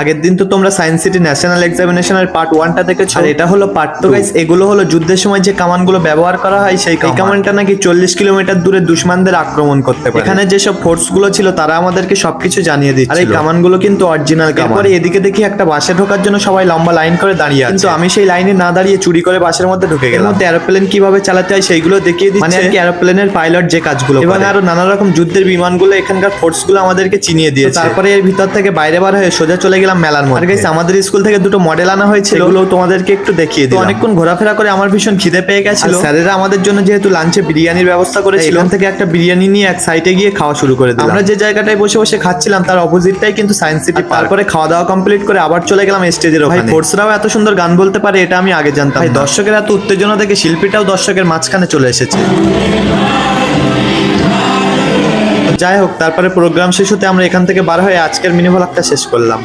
আগের দিন তো তোমরা সায়েন্স সিটি ন্যাশনাল এক্সামিনেশনের পার্ট 1টা দেখেছো, আর এটা হলো পার্ট 2। গাইস এগুলো হলো যুদ্ধের সময় যে কামানগুলো ব্যবহার করা হয়, সেই কামানটা নাকি 40 কিলোমিটার দূরে দুশমনদের আক্রমণ করতে পারে। এখানে যেসব ফোর্স গুলো ছিল তারা আমাদেরকে সবকিছু জানিয়ে দিচ্ছিল। আর এই কামানগুলো কিন্তু অরিজিনাল কামান। এরপরে এদিকে দেখি একটা বাসে ঢোকার জন্য সবাই লম্বা লাইন করে দাঁড়িয়ে আছে, কিন্তু আমি সেই লাইনে না দাঁড়িয়ে চুরি করে বাসের মধ্যে ঢুকে গেলাম। এর মধ্যে এরোপ্লেন কিভাবে চালাতে হয় সেইগুলো দেখিয়ে দিচ্ছে, মানে আর কি এরোপ্লেনের পাইলট যে কাজগুলো করে। এবং আরো নানা রকম যুদ্ধের বিমানগুলো এখানকার ফোর্স গুলো আমাদেরকে চিনিয়ে দিয়েছে। তারপরে এর ভিতর থেকে বাইরে বার হয়ে সোজা চলে গেলাম মেলার মধ্যে। আর গাইস আমাদের স্কুল থেকে দুটো মডেল আনা হয়েছিল, এগুলো তোমাদেরকে একটু দেখিয়ে দিই। অনেকক্ষণ ঘোরাফেরা করে আমার ভীষণ খিদে পেয়ে গেছিল। স্যারেরা আমাদের জন্য যেহেতু লাঞ্চে বিরিয়ানির ব্যবস্থা করেছিল, এখান থেকে একটা বিরিয়ানি নিয়ে এক সাইডে গিয়ে খাওয়া শুরু করে দিলাম। আমরা যে জায়গাটায় বসে বসে খাচ্ছিলাম তার অপোজিটটাই কিন্তু সায়েন্স সিটি। তারপরে খাওয়া দাওয়া কমপ্লিট করে আবার চলে গেলাম স্টেজের ওখানে। ফোর্সরাও এত সুন্দর গান বলতে পারে এটা আমি আগে জানতাম। ভাই দর্শকের এত উত্তেজনা দেখে শিল্পীটাও দর্শকের মাঝখানে চলে এসেছে। যাই হোক, তারপরে প্রোগ্রাম শেষ হতে আমরা এখান থেকে বার হয়ে আজকের মিনি ভ্লগটা শেষ করলাম।